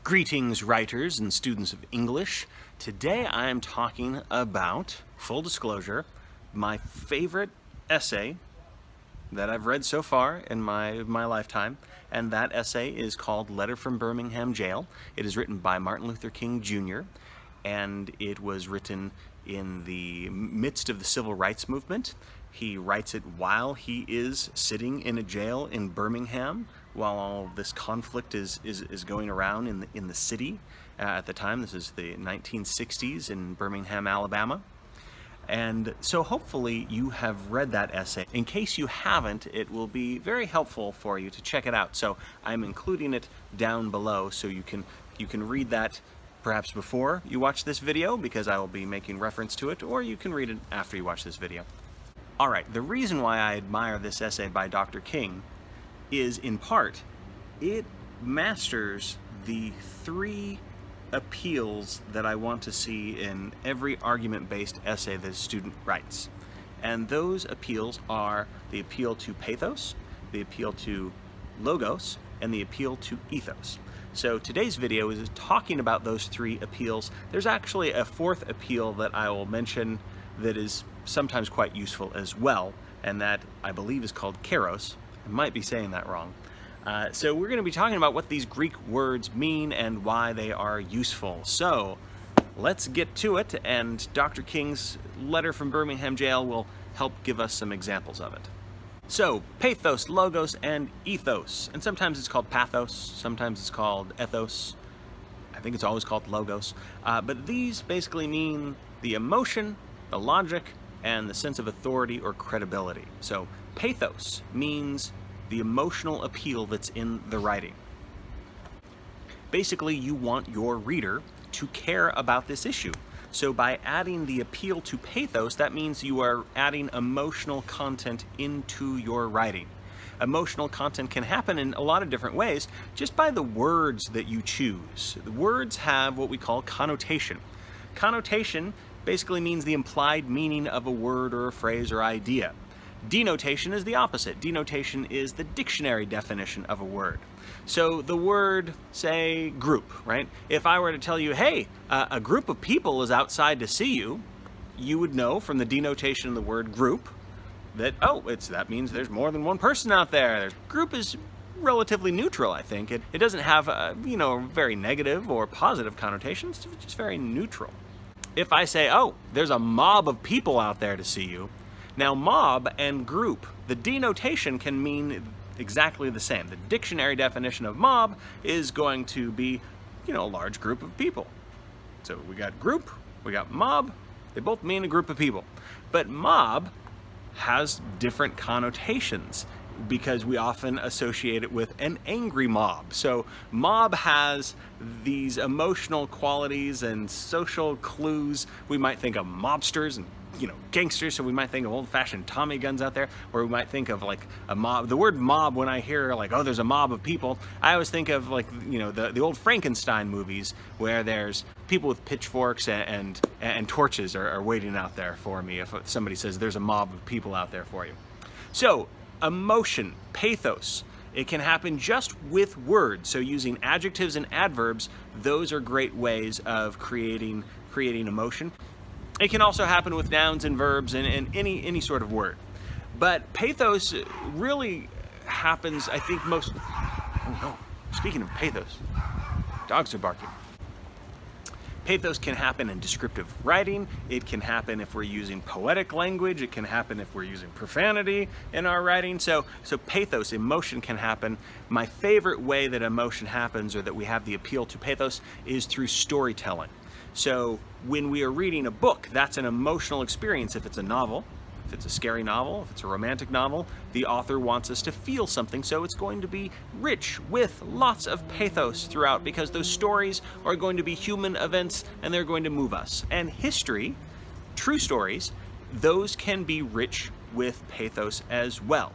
Greetings, writers and students of English. Today I am talking about, full disclosure, my favorite essay that I've read so far in my lifetime, and that essay is called Letter from Birmingham Jail. It is written by Martin Luther King Jr., and it was written in the midst of the civil rights movement. He writes it while he is sitting in a jail in Birmingham, while all this conflict is going around in the city at the time. This is the 1960s in Birmingham, Alabama. And so hopefully you have read that essay. In case you haven't, it will be very helpful for you to check it out. So I'm including it down below so you can read that perhaps before you watch this video, because I will be making reference to it, or you can read it after you watch this video. All right, the reason why I admire this essay by Dr. King is, in part, it masters the three appeals that I want to see in every argument-based essay that a student writes. And those appeals are the appeal to pathos, the appeal to logos, and the appeal to ethos. So today's video is talking about those three appeals. There's actually a fourth appeal that I will mention that is sometimes quite useful as well, and that I believe is called Kairos. I might be saying that wrong. So we're going to be talking about what these Greek words mean and why they are useful. So let's get to it, and Dr. King's Letter from Birmingham Jail will help give us some examples of it. So, pathos, logos, and ethos. And sometimes it's called pathos, sometimes it's called ethos. I think it's always called logos. But these basically mean the emotion, the logic, and the sense of authority or credibility. So, pathos means the emotional appeal that's in the writing. Basically, you want your reader to care about this issue. So by adding the appeal to pathos, that means you are adding emotional content into your writing. Emotional content can happen in a lot of different ways just by the words that you choose. The words have what we call connotation. Connotation basically means the implied meaning of a word or a phrase or idea. Denotation is the opposite. Denotation is the dictionary definition of a word. So the word, say, group, right? If I were to tell you, hey, a group of people is outside to see you, you would know from the denotation of the word group that, oh, that means there's more than one person out there. Group is relatively neutral, I think. It doesn't have, very negative or positive connotations. It's just very neutral. If I say, oh, there's a mob of people out there to see you, now mob and group, the denotation can mean exactly the same. The dictionary definition of mob is going to be, a large group of people. So we got group, we got mob, they both mean a group of people. But mob has different connotations because we often associate it with an angry mob. So mob has these emotional qualities and social clues. We might think of mobsters and gangsters, so we might think of old-fashioned Tommy guns out there, or we might think of like a mob. The word mob, when I hear like, oh, there's a mob of people, I always think of like, the old Frankenstein movies where there's people with pitchforks and torches are waiting out there for me if somebody says there's a mob of people out there for you. So, emotion, pathos, it can happen just with words. So using adjectives and adverbs, those are great ways of creating emotion. It can also happen with nouns and verbs and any sort of word. But pathos really happens, I think, most... Oh no, speaking of pathos, dogs are barking. Pathos can happen in descriptive writing. It can happen if we're using poetic language. It can happen if we're using profanity in our writing. So pathos, emotion can happen. My favorite way that emotion happens, or that we have the appeal to pathos, is through storytelling. So when we are reading a book, that's an emotional experience. If it's a novel, if it's a scary novel, if it's a romantic novel, the author wants us to feel something, so it's going to be rich with lots of pathos throughout, because those stories are going to be human events and they're going to move us. And history, true stories, those can be rich with pathos as well,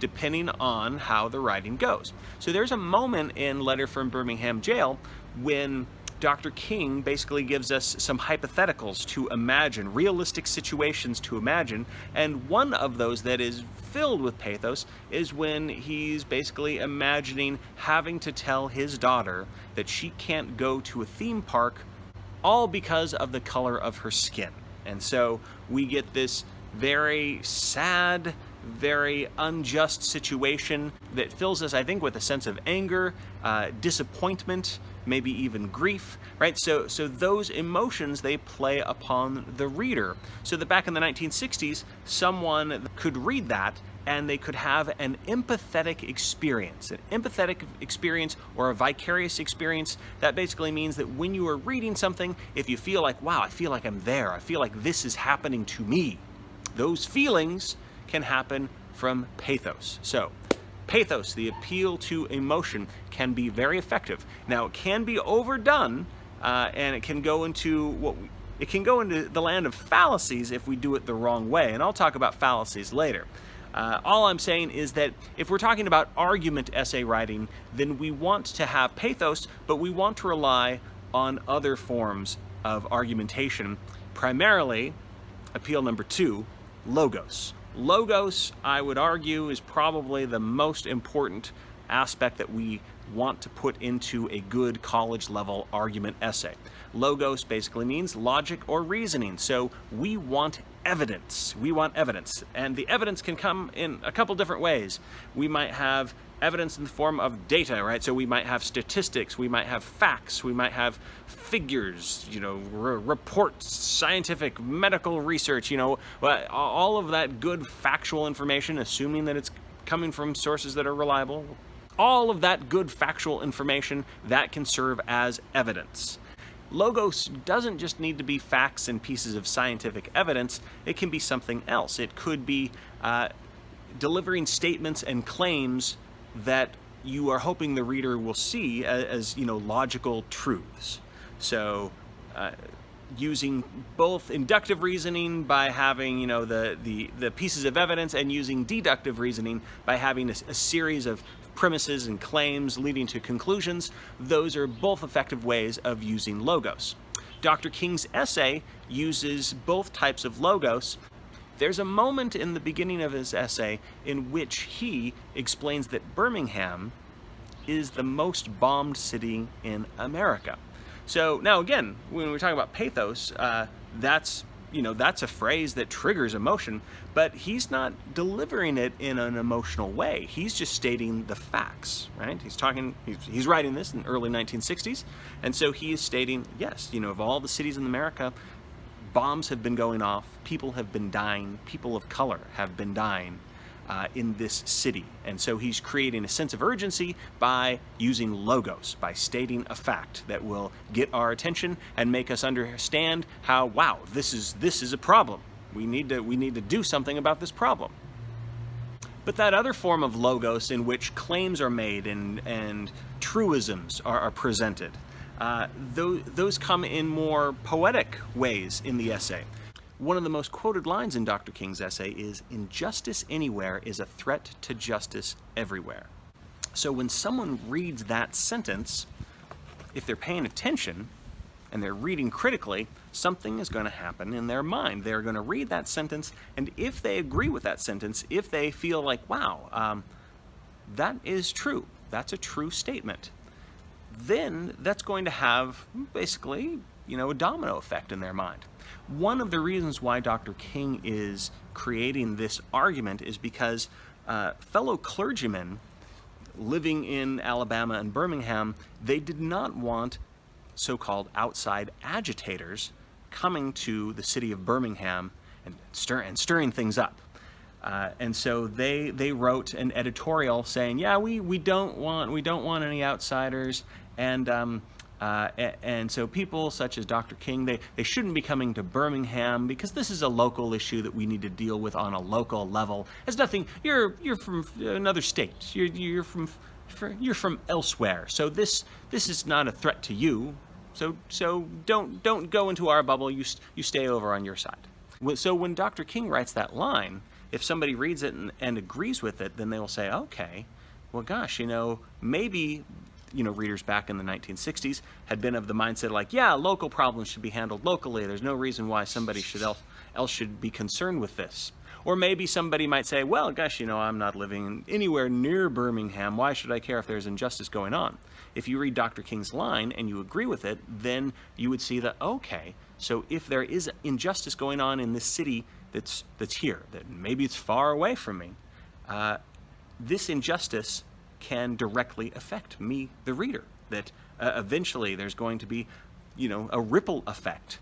depending on how the writing goes. So there's a moment in Letter from Birmingham Jail when Dr. King basically gives us some hypotheticals to imagine, realistic situations to imagine, and one of those that is filled with pathos is when he's basically imagining having to tell his daughter that she can't go to a theme park all because of the color of her skin. And so we get this very sad, very unjust situation that fills us, I think, with a sense of anger, disappointment, maybe even grief, right? So those emotions, they play upon the reader. So that back in the 1960s, someone could read that and they could have an empathetic experience. An empathetic experience or a vicarious experience, that basically means that when you are reading something, if you feel like, wow, I feel like I'm there, I feel like this is happening to me, those feelings can happen from pathos. So pathos, the appeal to emotion, can be very effective. Now, it can be overdone, and it can go into the land of fallacies if we do it the wrong way. And I'll talk about fallacies later. All I'm saying is that if we're talking about argument essay writing, then we want to have pathos, but we want to rely on other forms of argumentation. Primarily, appeal number 2, logos. Logos, I would argue, is probably the most important aspect that we want to put into a good college-level argument essay. Logos basically means logic or reasoning, so we want evidence. We want evidence, and the evidence can come in a couple different ways. We might have evidence in the form of data, right? So we might have statistics, we might have facts, we might have figures, reports, scientific, medical research, all of that good factual information, assuming that it's coming from sources that are reliable. All of that good factual information, that can serve as evidence. Logos doesn't just need to be facts and pieces of scientific evidence, it can be something else. It could be delivering statements and claims that you are hoping the reader will see as logical truths. So using both inductive reasoning by having the pieces of evidence, and using deductive reasoning by having a series of premises and claims leading to conclusions, those are both effective ways of using logos. Dr. King's essay uses both types of logos. There's a moment in the beginning of his essay in which he explains that Birmingham is the most bombed city in America. So now again, when we're talking about pathos, that's a phrase that triggers emotion, but he's not delivering it in an emotional way. He's just stating the facts, right? He's writing this in the early 1960s, and so he is stating, yes, of all the cities in America, bombs have been going off, people have been dying, people of color have been dying in this city. And so he's creating a sense of urgency by using logos, by stating a fact that will get our attention and make us understand how, wow, this is a problem. We need to do something about this problem. But that other form of logos in which claims are made and truisms are presented, those come in more poetic ways in the essay. One of the most quoted lines in Dr. King's essay is, "Injustice anywhere is a threat to justice everywhere." So when someone reads that sentence, if they're paying attention and they're reading critically, something is going to happen in their mind. They're going to read that sentence, and if they agree with that sentence, if they feel like, wow, that is true, that's a true statement, then that's going to have basically, a domino effect in their mind. One of the reasons why Dr. King is creating this argument is because fellow clergymen living in Alabama and Birmingham, they did not want so-called outside agitators coming to the city of Birmingham and stirring things up. And so they wrote an editorial saying, yeah, we don't want any outsiders, and so people such as Dr. King, they shouldn't be coming to Birmingham because this is a local issue that we need to deal with on a local level. It's nothing. You're from another state. You're from elsewhere. So this is not a threat to you. So don't go into our bubble. You stay over on your side. So when Dr. King writes that line, if somebody reads it and agrees with it, then they will say, okay, well, gosh, maybe readers back in the 1960s had been of the mindset like, yeah, local problems should be handled locally. There's no reason why somebody else should be concerned with this. Or maybe somebody might say, well, gosh, I'm not living anywhere near Birmingham. Why should I care if there's injustice going on? If you read Dr. King's line and you agree with it, then you would see that, okay, so if there is injustice going on in this city that's here, that maybe it's far away from me, this injustice can directly affect me, the reader, that eventually there's going to be, a ripple effect,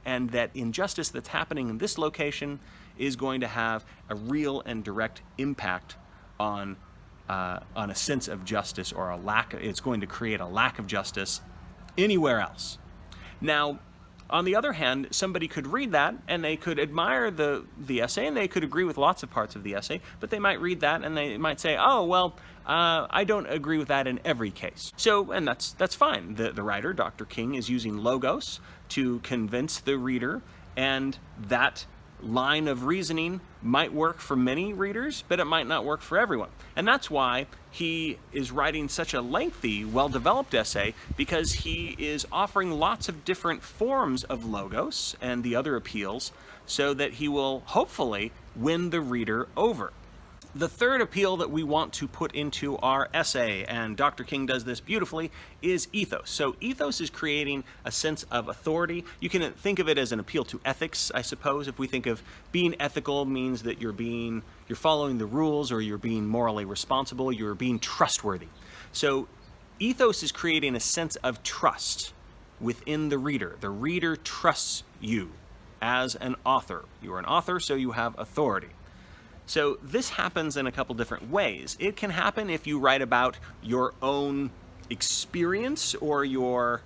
and that injustice that's happening in this location is going to have a real and direct impact on a sense of justice, or it's going to create a lack of justice anywhere else. Now, on the other hand, somebody could read that and they could admire the essay, and they could agree with lots of parts of the essay, but they might read that and they might say, oh, well, I don't agree with that in every case. So, and that's fine. The writer, Dr. King, is using logos to convince the reader, and that line of reasoning might work for many readers, but it might not work for everyone. And that's why he is writing such a lengthy, well-developed essay, because he is offering lots of different forms of logos and the other appeals so that he will hopefully win the reader over. The third appeal that we want to put into our essay, and Dr. King does this beautifully, is ethos. So ethos is creating a sense of authority. You can think of it as an appeal to ethics, I suppose. If we think of being ethical means that you're following the rules, or you're being morally responsible, you're being trustworthy. So ethos is creating a sense of trust within the reader. The reader trusts you as an author. You are an author, so you have authority. So this happens in a couple different ways. It can happen if you write about your own experience, or you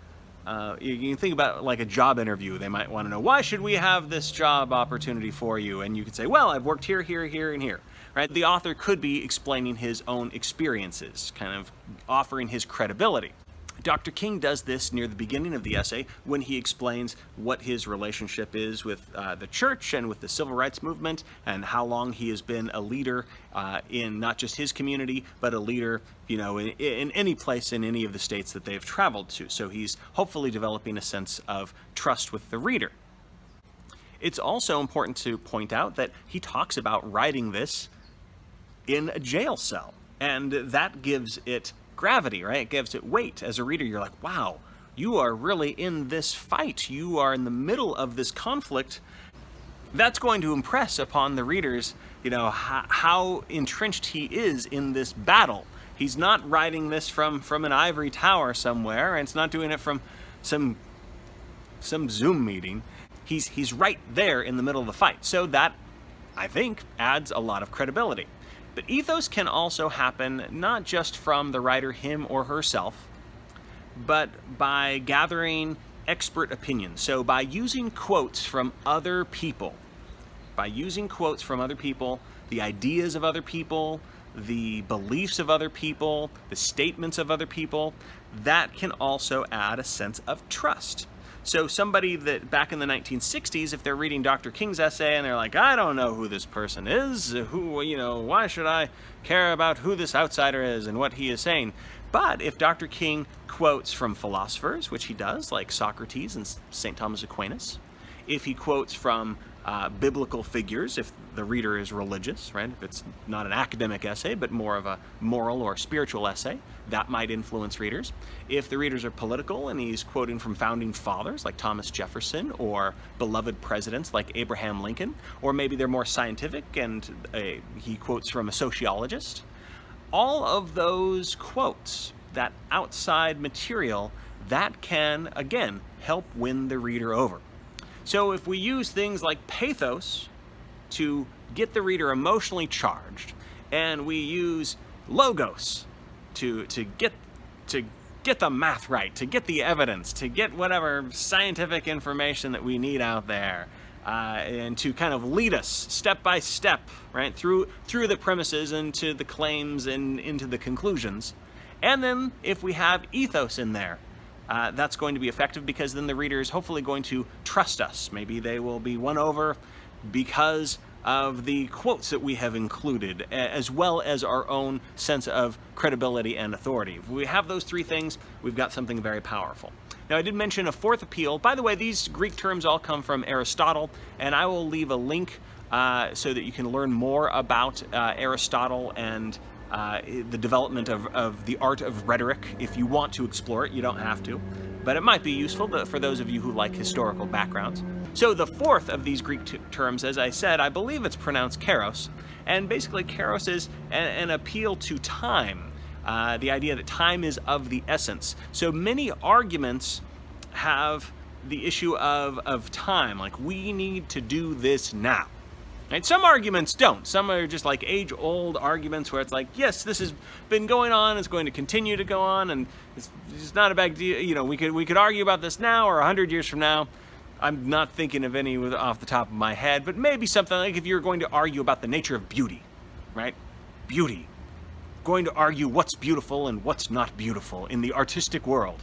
can think about like a job interview. They might want to know, why should we have this job opportunity for you? And you could say, well, I've worked here, here, here, and here. Right? The author could be explaining his own experiences, kind of offering his credibility. Dr. King does this near the beginning of the essay when he explains what his relationship is with the church and with the civil rights movement, and how long he has been a leader in not just his community, but a leader, in any place in any of the states that they've traveled to. So he's hopefully developing a sense of trust with the reader. It's also important to point out that he talks about writing this in a jail cell, and that gives it gravity, right? It gives it weight. As a reader, you're like, wow, you are really in this fight. You are in the middle of this conflict. That's going to impress upon the readers, how entrenched he is in this battle. He's not writing this from an ivory tower somewhere, and it's not doing it from some Zoom meeting. He's right there in the middle of the fight. So that, I think, adds a lot of credibility. But ethos can also happen not just from the writer, him or herself, but by gathering expert opinions. So by using quotes from other people, the ideas of other people, the beliefs of other people, the statements of other people, that can also add a sense of trust. So somebody that back in the 1960s, if they're reading Dr. King's essay and they're like, I don't know who this person is, why should I care about who this outsider is and what he is saying? But if Dr. King quotes from philosophers, which he does, like Socrates and St. Thomas Aquinas, if he quotes from biblical figures, if the reader is religious, right? If it's not an academic essay, but more of a moral or spiritual essay, that might influence readers. If the readers are political and he's quoting from founding fathers like Thomas Jefferson, or beloved presidents like Abraham Lincoln, or maybe they're more scientific and he quotes from a sociologist, all of those quotes, that outside material, that can, again, help win the reader over. So if we use things like pathos to get the reader emotionally charged, and we use logos to get the math right, to get the evidence, to get whatever scientific information that we need out there, and to kind of lead us step by step, right, through the premises and to the claims and into the conclusions. And then if we have ethos in there, that's going to be effective, because then the reader is hopefully going to trust us. Maybe they will be won over because of the quotes that we have included, as well as our own sense of credibility and authority. If we have those three things, we've got something very powerful. Now, I did mention a fourth appeal. By the way, these Greek terms all come from Aristotle, and I will leave a link so that you can learn more about Aristotle and the development of the art of rhetoric. If you want to explore it, you don't have to, but it might be useful for those of you who like historical backgrounds. So the fourth of these Greek terms, as I said, I believe it's pronounced Kairos, and basically Kairos is an appeal to time. The idea that time is of the essence. So many arguments have the issue of time, like we need to do this now. Right? Some arguments don't. Some are just like age-old arguments where it's like, yes, this has been going on, it's going to continue to go on, and it's not a big deal. You know, we could argue about this now or 100 years from now. I'm not thinking of any off the top of my head, but maybe something like if you're going to argue about the nature of beauty, right? Beauty. Going to argue what's beautiful and what's not beautiful in the artistic world.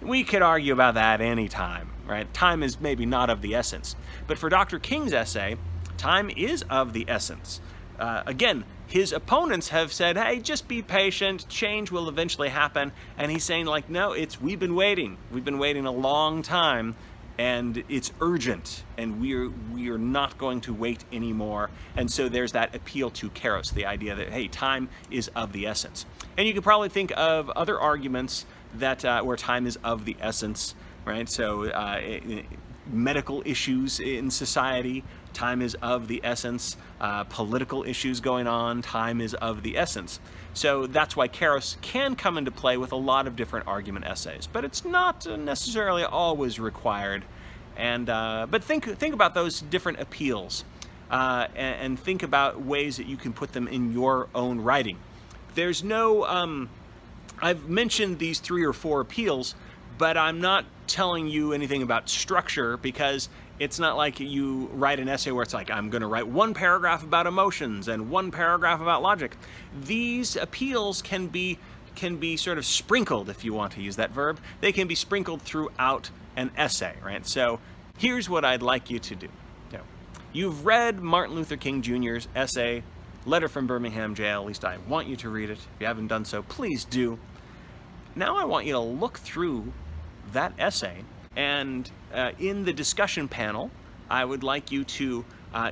We could argue about that anytime, right? Time is maybe not of the essence. But for Dr. King's essay, time is of the essence. Again, his opponents have said, hey, just be patient, change will eventually happen. And he's saying like, no, we've been waiting a long time, and it's urgent, and we are not going to wait anymore. And so there's that appeal to Kairos, the idea that, hey, time is of the essence. And you can probably think of other arguments that where time is of the essence, right? So medical issues in society, time is of the essence. Political issues going on, time is of the essence. So that's why Kairos can come into play with a lot of different argument essays, but it's not necessarily always required. And but think about those different appeals, and think about ways that you can put them in your own writing. There's no, I've mentioned these 3 or 4 appeals, but I'm not telling you anything about structure, because it's not like you write an essay where it's like, I'm going to write 1 paragraph about emotions and 1 paragraph about logic. These appeals can be sort of sprinkled, if you want to use that verb. They can be sprinkled throughout an essay, right? So here's what I'd like you to do. You've read Martin Luther King Jr.'s essay, Letter from Birmingham Jail. At least I want you to read it. If you haven't done so, please do. Now I want you to look through that essay, and in the discussion panel, I would like you to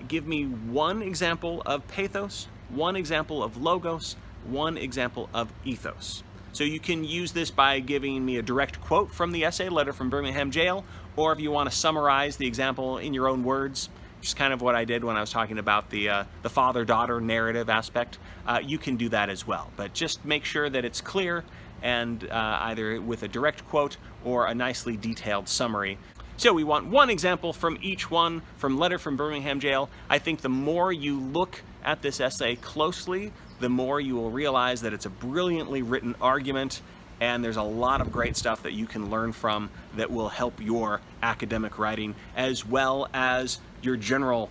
give me 1 example of pathos, 1 example of logos, 1 example of ethos. So you can use this by giving me a direct quote from the essay, Letter from Birmingham Jail, or if you want to summarize the example in your own words, which is kind of what I did when I was talking about the father-daughter narrative aspect, you can do that as well. But just make sure that it's clear, and either with a direct quote or a nicely detailed summary. So we want 1 example from each one from Letter from Birmingham Jail. I think the more you look at this essay closely, the more you will realize that it's a brilliantly written argument, and there's a lot of great stuff that you can learn from that will help your academic writing as well as your general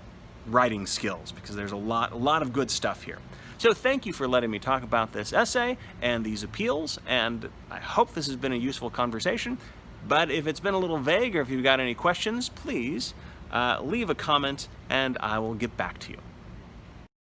writing skills, because there's a lot of good stuff here. So thank you for letting me talk about this essay and these appeals, and I hope this has been a useful conversation. But if it's been a little vague, or if you've got any questions, please leave a comment and I will get back to you.